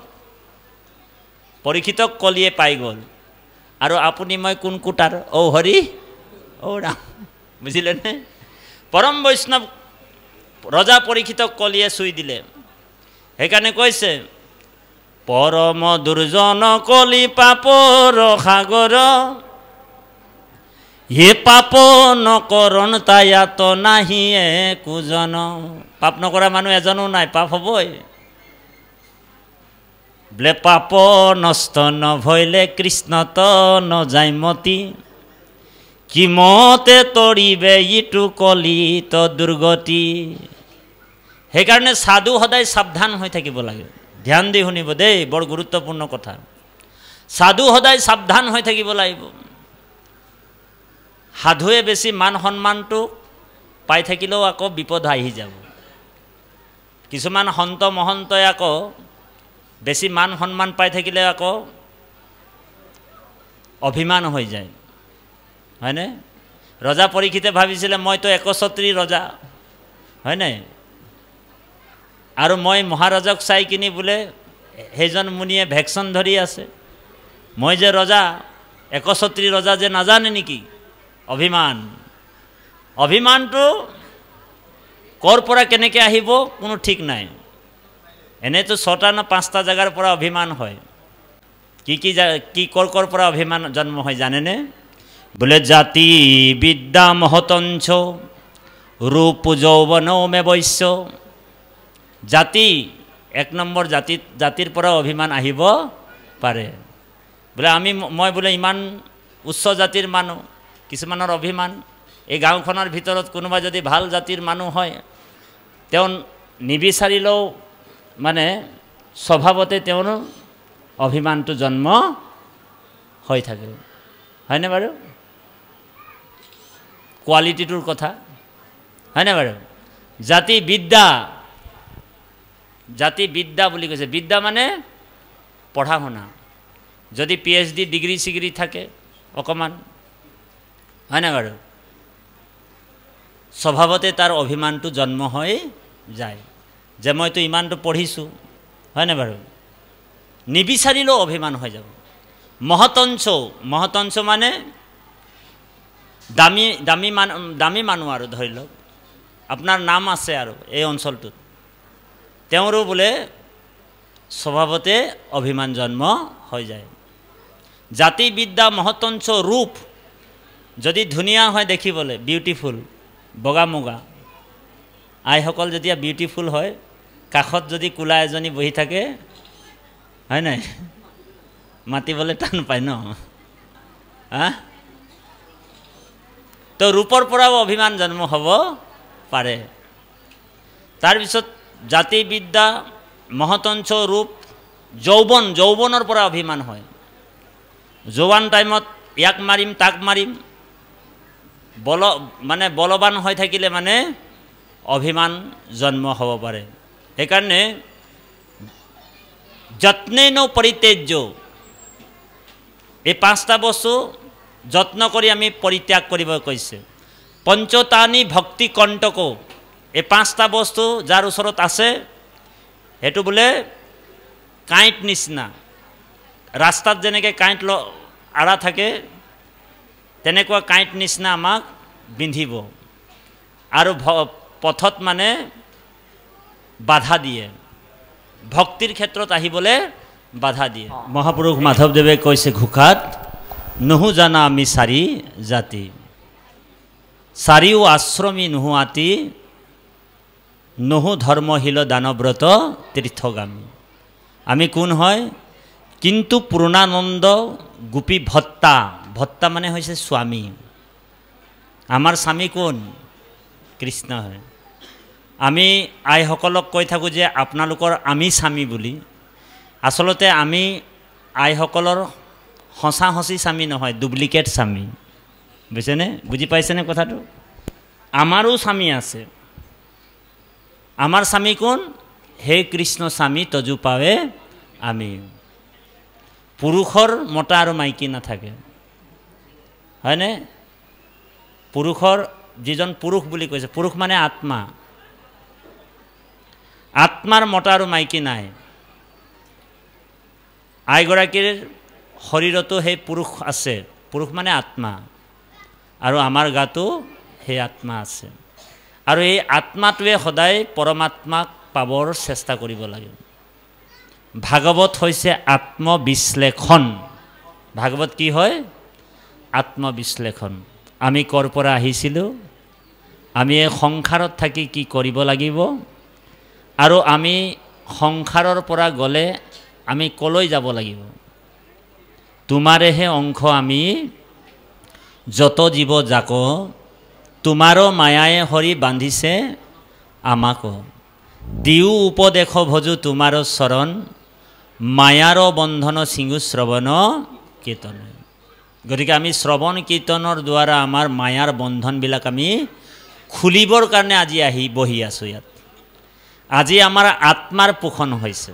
পৰীক্ষিতক কলিয়ে পাই গ'ল, আৰু আপুনি মই কোন কোটাৰ? অ হৰি অ ৰাম। বুজিলেনে? পৰম বৈষ্ণৱ ৰজা পৰীক্ষিতক কলিয়ে চুই দিলে। সেইকাৰণে কৈছে পৰম দুৰ্জন কলি পাপৰ সাগৰ। হে পাপ নকৰণ তায়াত নাহি একোজন। পাপ নকৰা মানুহ এজনো নাই, পাপ হ'বই। বোলে পাপ নষ্ট নভৈলে কৃষ্ণত নযায় মতি। কি মতে তৰিবে ইটো কলিত দুৰ্গতি। সেইকাৰণে সাধু সদায় সাৱধান হৈ থাকিব লাগে। ধ্যান দি শুনিব দেই, বৰ গুৰুত্বপূৰ্ণ কথা। সাধু সদায় সাৱধান হৈ থাকিব লাগিব। সাধুৱে বেছি মান সন্মানটো পাই থাকিলেও আকৌ বিপদ আহি যাব। কিছুমান সন্ত মহন্তই আকৌ বেছি মান সন্মান পাই থাকিলে আকৌ অভিমান হৈ যায়, হয়নে? ৰজা পৰীক্ষিতে ভাবিছিলে মইতো একছত্ৰী ৰজা, হয়নে? আৰু মই মহাৰাজক চাই কিনি বোলে সেইজন মুনিয়ে ভেকচন ধৰি আছে, মই যে ৰজা, একছত্ৰী ৰজা যে নাজানে নেকি? অভিমান। অভিমানটো ক'ৰ পৰা কেনেকৈ আহিব কোনো ঠিক নাই। এনেতো 6টা না 5টা জেগাৰ পৰা অভিমান হয়। কি ক'ৰ পৰা অভিমান জন্ম হয় জানেনে? বোলে জাতি বিদ্যা মহতঞ্চ ৰূপ যৌৱন মে বৈশ্য। জাতি 1 নম্বৰ জাতিৰ পৰা অভিমান আহিব পাৰে। বোলে মই বোলে ইমান উচ্চ জাতিৰ মানুহ, কিছুমানৰ অভিমান। এই গাঁওখনৰ ভিতৰত কোনোবা যদি ভাল জাতিৰ মানুহ হয়, তেওঁ নিবিচাৰিলেও মানে স্বভাৱতে তেওঁৰ অভিমানটো জন্ম হৈ থাকে, হয়নে বাৰু? কোৱালিটিটোৰ কথা, হয়নে বাৰু? জাতি বিদ্যা বুলি কৈছে। বিদ্যা মানে পঢ়া শুনা। যদি PhD ডিগ্ৰী চিগ্ৰী থাকে অকণমান, হয়নে বাৰু? স্বভাৱতে তাৰ অভিমানটো জন্ম হৈ যায় যে মইতো ইমানটো পঢ়িছোঁ, হয়নে বাৰু? নিবিচাৰিলেও অভিমান হৈ যাব। মহতঞ্চ মানে দামী মানুহ আৰু ধৰি লওক আপোনাৰ নাম আছে আৰু এই অঞ্চলটোত, তেওঁৰো বোলে স্বভাৱতে অভিমান জন্ম হৈ যায়। জাতি বিদ্যা মহতঞ্চ ৰূপ, যদি ধুনীয়া হয় দেখিবলৈ, বিউটিফুল, বগা মুগা, আইসকল যেতিয়া বিউটিফুল হয়, কাষত যদি কোলা এজনী বহি থাকে, হয় নাই? মাতিবলৈ টান পায় ন? তো ৰূপৰ পৰাও অভিমান জন্ম হ'ব পাৰে। তাৰপিছত জাতি বিদ্যা মহতঞ্চ ৰূপ যৌৱনৰ পৰা অভিমান হয়। যৌৱান টাইমত ইয়াক মাৰিম তাক মাৰিম, মানে বলৱান হৈ থাকিলে মানে অভিমান জন্ম হ'ব পাৰে। সেইকাৰণে যত্নেন পৰিত্যাজ্য, এই 5টা বস্তু যত্ন কৰি আমি পৰিত্যাগ কৰিব কৈছে। পঞ্চতানি ভক্তি কণ্টক, এই 5টা বস্তু যাৰ ওচৰত আছে সেইটো বোলে কাঁইট নিচিনা। ৰাস্তাত যেনেকৈ কাঁইট আৰা থাকে তেনেকুৱা কাঁইট নিচিনা আমাক বিন্ধিব আৰু পথত মানে বাধা দিয়ে, ভক্তিৰ ক্ষেত্ৰত আহিবলৈ বাধা দিয়ে। মহাপুৰুষ মাধৱদেৱে কৈছে ঘোষাত, নহু জানা আমি চাৰি জাতি, চাৰিও আশ্ৰমী নোহোৱাতি, নহু ধৰ্মশীল দানব্ৰত তীৰ্থগামী। আমি কোন হয়? কিন্তু পূৰ্ণানন্দ গোপী ভত্তা, ভত্তা মানে হৈছে স্বামী। আমাৰ স্বামী কোন? কৃষ্ণ হয়। আমি আইসকলক কৈ থাকোঁ যে আপোনালোকৰ আমি স্বামী বুলি। আচলতে আমি আইসকলৰ সঁচা সঁচি স্বামী নহয়, ডুপ্লিকেট স্বামী। বুজিছেনে? বুজি পাইছেনে কথাটো? আমাৰো স্বামী আছে। আমাৰ স্বামী কোন? হে কৃষ্ণ স্বামী তজু পাৱে আমি। পুৰুষৰ মতা আৰু মাইকী নাথাকে, হয়নে? পুৰুষৰ যিজন পুৰুষ বুলি কৈছে, পুৰুষ মানে আত্মা। আত্মাৰ মতা আৰু মাইকী নাই। আইগৰাকীৰ শৰীৰতো সেই পুৰুষ আছে, পুৰুষ মানে আত্মা, আৰু আমাৰ গাতো সেই আত্মা আছে। আৰু এই আত্মাটোৱে সদায় পৰমাত্মাক পাবৰ চেষ্টা কৰিব লাগে। ভাগৱত হৈছে আত্মবিশ্লেষণ। ভাগৱত কি হয়? আত্মবিশ্লেষণ। আমি ক'ৰ পৰা আহিছিলোঁ, আমি এই সংসাৰত থাকি কি কৰিব লাগিব, আৰু আমি সংসাৰৰ পৰা গ'লে আমি ক'লৈ যাব লাগিব। তোমাৰেহে অংশ আমি যত জীৱ যাক, তোমাৰো মায়ায়ে হৰি বান্ধিছে আমাকো। দিও উপদেশ ভজু তোমাৰ চৰণ, মায়াৰ বন্ধন সিংহু শ্ৰৱণ কীৰ্তন। গতিকে আমি শ্ৰৱণ কীৰ্তনৰ দ্বাৰা আমাৰ মায়াৰ বন্ধনবিলাক আমি খুলিবৰ কাৰণে আজি আহি বহি আছোঁ ইয়াত। আজি আমাৰ আত্মাৰ পোষণ হৈছে।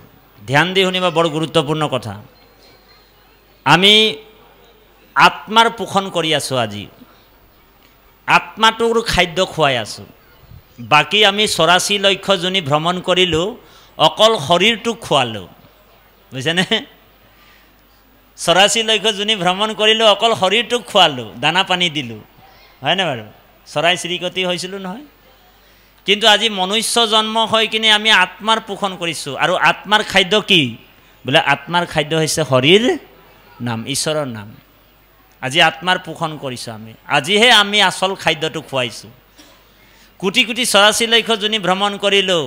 ধ্যান দি শুনিবা, বৰ গুৰুত্বপূৰ্ণ কথা। আমি আত্মাৰ পোষণ কৰি আছোঁ। আজি আত্মাটোৰ খাদ্য খুৱাই আছোঁ। বাকী আমি 84 লক্ষ যোনি ভ্ৰমণ কৰিলোঁ, অকল শৰীৰটোক খোৱালোঁ। বুজিছেনে? 84 লক্ষ যোনি ভ্ৰমণ কৰিলোঁ, অকল শৰীৰটোক খোৱালোঁ, দানা পানী দিলোঁ, হয়নে বাৰু? চৰাই চিৰিকটি হৈছিলোঁ নহয়। কিন্তু আজি মনুষ্য জন্ম হৈ কিনে আমি আত্মাৰ পোষণ কৰিছোঁ। আৰু আত্মাৰ খাদ্য কি? বোলে আত্মাৰ খাদ্য হৈছে হৰিৰ নাম, ঈশ্বৰৰ নাম। আজি আত্মাৰ পোষণ কৰিছোঁ আমি। আজিহে আমি আচল খাদ্যটো খুৱাইছোঁ। কোটি কোটি 84 লক্ষ যোনি ভ্ৰমণ কৰিলোঁ,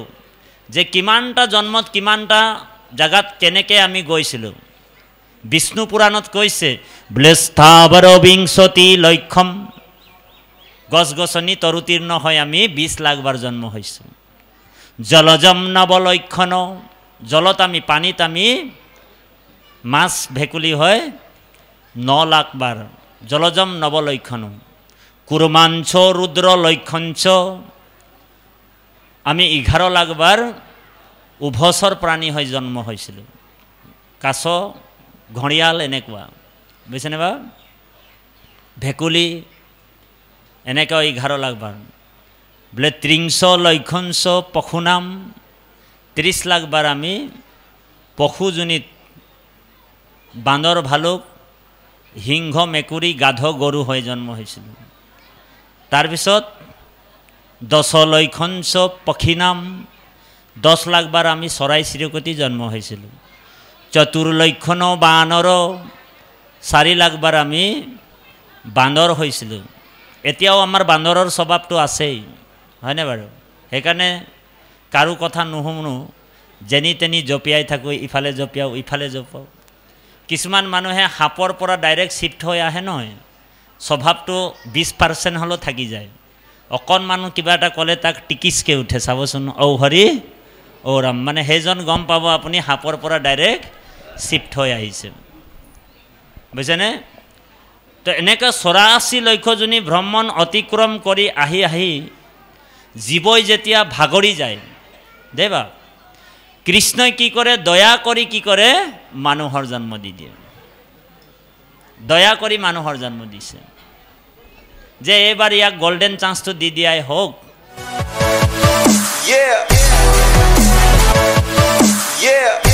যে কিমানটা জন্মত কিমানটা জাগাত কেনেকৈ আমি গৈছিলোঁ। বিষ্ণু পুৰাণত কৈছে, বোলে স্থাৱৰ বিংশতি লক্ষম, গছ গছনি তৰুতীৰ্ণ হৈ আমি 20 লাখ বাৰ জন্ম হৈছোঁ। জলজম নৱলক্ষণ, জলত আমি, পানীত আমি মাছ ভেকুলী হয় 9 লাখ বাৰ। জলজম নৱলক্ষণ। কুৰ্মাঞ্চ ৰুদ্ৰ লক্ষঞ্চ, আমি 11 লাখ বাৰ উভচৰ প্ৰাণী হৈ জন্ম হৈছিলোঁ। কাছ, ঘঁৰিয়াল এনেকুৱা, বুজিছেনে বা? ভেকুলী এনেকৈ 11 লাখ বাৰ। বোলে 30 লক্ষঞ্চ পশুনাম, 30 লাখ বাৰ আমি পশুজনীত বান্দৰ, ভালুক, সিংহ, মেকুৰী, গাধ, গৰু হৈ জন্ম হৈছিলোঁ। তাৰপিছত 10 লক্ষঞ্চ পক্ষীনাম, 10 লাখ বাৰ আমি চৰাই চিৰিকটি জন্ম হৈছিলোঁ। 4 লক্ষণ বানৰ, 4 লাখ বাৰ আমি বান্দৰ হৈছিলোঁ। এতিয়াও আমাৰ বান্দৰৰ স্বভাৱটো আছেই, হয়নে বাৰু? সেইকাৰণে কাৰো কথা নুশুনো, যেনি তেনি জঁপিয়াই থাকোঁ, ইফালে জঁপিয়াওঁ ইফালে জঁপাওঁ। কিছুমান মানুহে সাপৰ পৰা ডাইৰেক্ট শ্বিফ্ট হৈ আহে নহয়, স্বভাৱটো 20% হ'লেও থাকি যায়। অকণমান কিবা এটা ক'লে তাক টিকিচকৈ উঠে, চাবচোন। ঔ হৰি ঔ ৰাম, মানে সেইজন গম পাব আপুনি সাপৰ পৰা ডাইৰেক্ট শ্বিফ্ট হৈ আহিছে। বুজিছেনে? তো এনেকৈ 84 লক্ষ যোনি ভ্ৰমণ অতিক্ৰম কৰি আহি আহি জীৱই যেতিয়া ভাগৰি যায়, দেৱা কৃষ্ণই কি কৰে? দয়া কৰি কি কৰে? মানুহৰ জন্ম দি দিয়ে। দয়া কৰি মানুহৰ জন্ম দিছে, যে এইবাৰ ইয়াক গোল্ডেন চান্সটো দি দিয়াই হওক। Yeah.